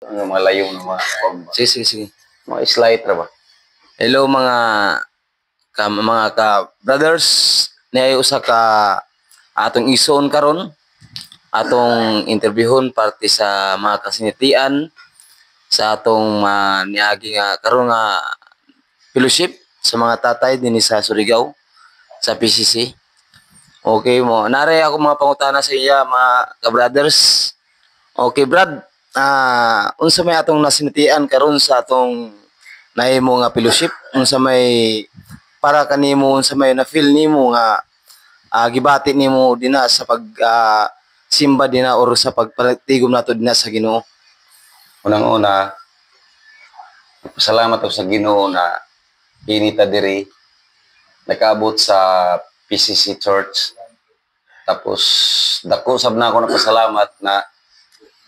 Ang mga layo ng mga Sige, sige, sige. mga slight ra ba? Hello mga ka brothers, niay usa ka atong ison karon, atong interviewon parte sa mga kasinitian sa atong niagi nga karon nga fellowship sa mga tatay dinhi sa Surigao sa PCC. Okay mo, nare ako mga pangutana sa iya mga ka brothers. Okay Brad, unsa may atong nasinitian karon sa atong nahimo nga fellowship, unsa may para kanimo, unsa may na feel nimo nga gibati nimo dina sa pag simba dina or sa pagpatigom nato dina sa Ginoo? Unang-una, salamat ako sa Ginoo na inita diri nakaabot sa PCC Church. Tapos dako sab na ako napasalamat na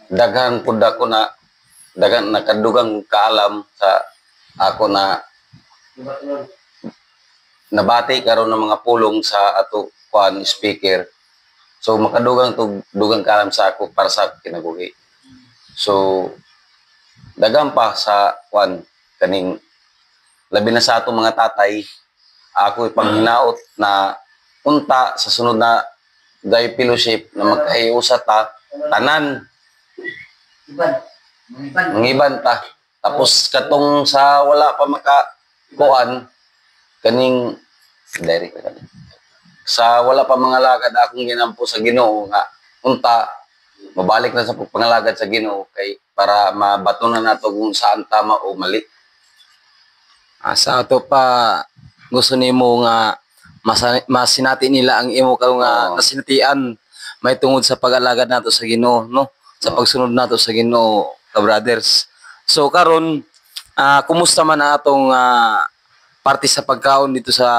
daghan pud ako na daghan nakadugang kaalam sa ako na nabati karon ng mga pulong sa ato kuan speaker. So makadugang to dugang kaalam sa ako para sa kinabuhi. So daghan pa sa kuan kaning labi na sa ato mga tatay, ako ipanghinaot na unta sa sunod na day fellowship na magkahiusa ta tanan mangiban ta. Tapos katong sa wala pa makakuan kaning diri sa wala pa mga lagad akong ginampo sa Ginoo nga unta mabalik na sa pangalagad sa Ginoo kay para mabatunan nato kung saan tama o mali. Sa ato pa gusto nimo nga masinati nila ang imo karong nga nasinatian may tungod sa pag-alagad nato sa Ginoo, no? Sa pagsunod nato sa Ginoo, ka brothers. So karon kumusta man ang atong parte sa pagkaon dito sa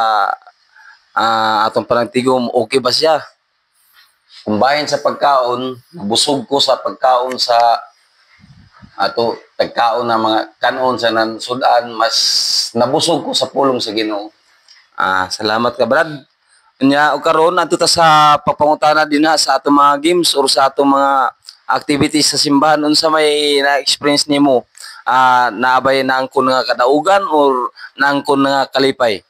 atong panagtigom? Okay ba siya? Kung bahin sa pagkaon, busog ko sa pagkaon sa ato tagkaon na mga kanon sa nansudan, mas nabusog ko sa pulong sa Ginoo. Salamat ka Brad. Nya og karon adto ta sa papangutana dinha sa atong mga games or sa atong mga activities sa simbahan, unsa may na-experience nimo? Naabay na angkon nga kadaugan or naangkon nga kalipay?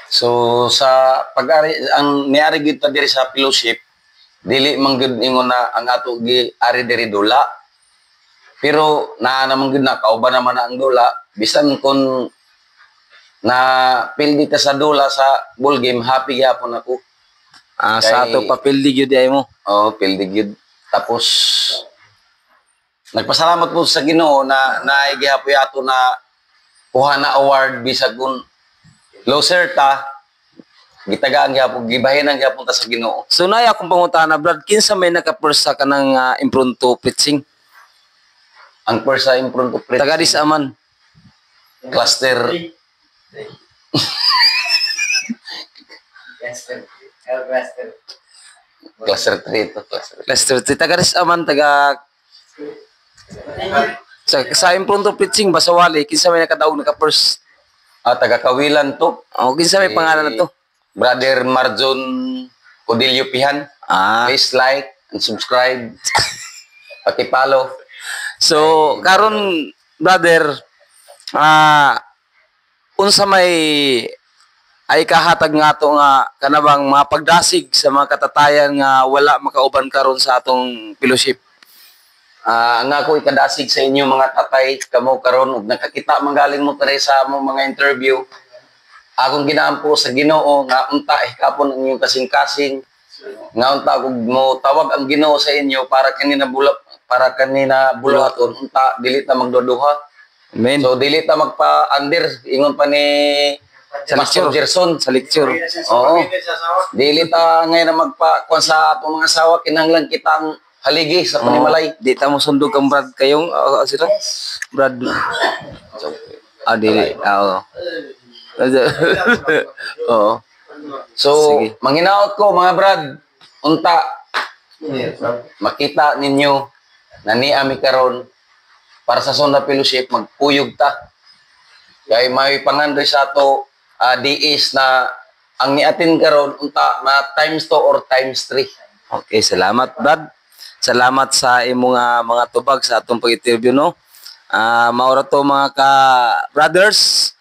So sa pag-ari ang niari gid ta diri sa fellowship, dili man gud ingon na ang ato gi ari diri dula. Pero naa naman gud na kauban naman na ang dula, bisan kon na pildi ta sa dula sa ball game, happy gyapon ako. Sa ato pa pildi gyud ay mo. Pildi gyud. Tapos nagpasalamat po sa Ginoo na naigihapoy ato na kuha na award bisag kun loser ta gitagaan gyapon gibahinan gyapon ta sa Ginoo. So nay akong pangutana Brad, kinsa may naka-first sa kanang impronto preaching? Ang first sa impronto preaching taga dis aman cluster cluster 3 to cluster taga dis aman taga sa impronto preaching Basawali, kinsa may nakadaog naka-first? taga Kawilan to. Kinsa may pangalan na to? Brother Marjon Codillo Pihan. Please like and subscribe. Pati follow. So karon brother, unsa may ay kahatag nga ato nga kanabang mapagdasig sa mga katatayan nga wala makauban karon sa atong fellowship? Ang ako ikadasig sa inyo mga tatay kamo karon ug nakakita manggaling mo tare sa among mga interview. Akong ginaampo sa Ginoo nga unta hikapon ang inyong kasing-kasing nga unta kog mo tawag ang Ginoo sa inyo para kanina bulaton unta dili ta magduduha. Amen. So dili ta magpa-under ingon pa ni Pastor Gerson sa lecture. Dili ta ngayon na magpa-kuan sa atong mga asawa, kinahanglan kitang haligi sa panimalay. Di ta mo sundog ang Brad kayong sila Brad. Dili. So sige. Manghinaot ko mga Brad, unta makita ninyo na niami karon para sa Sonda Fellowship magpuyog ta. Kay may pangandoy sa ato DIs na ang niatin karon unta na times 2 or times 3. Okay, salamat Brad. Salamat sa imong mga tubag sa atong pag-interview, no? Maura to mga ka-brothers.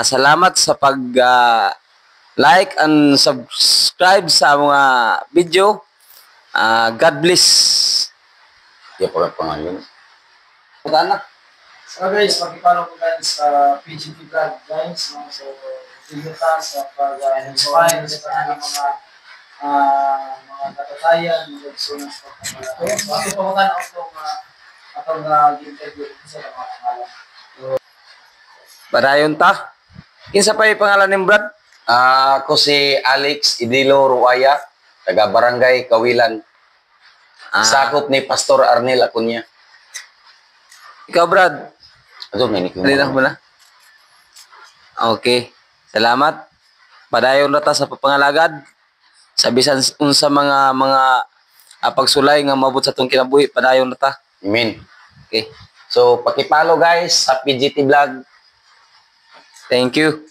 Salamat sa pag like and subscribe sa mga video. God bless. Di pa pangalan. Anak. So guys, pag-follow ko guys sa PGT Vlog guys, no? So tingin ta sa pag-inspire sa kanilang mga katatayan, mga nagsunan sa pagkamalaki. So ako pa mga atong interview sa mga pangalan. Badayon ta. Kinsa pa yung pangalan ni Brad? Ako si Alex Idilo Ruaya, taga Barangay Kawilan. Sakop ni Pastor Arnel Acuña. Ikaw, Brad. Ato, may nikin Nalinak mo na? Okay. Salamat. Padayon na ta sa papangalagad. Sa bisan unsa mga pagsulay nga mabot sa tong kinabuhi, padayon na ta. Amen. Okay. So, pakipalo guys sa PGT Vlog. Thank you.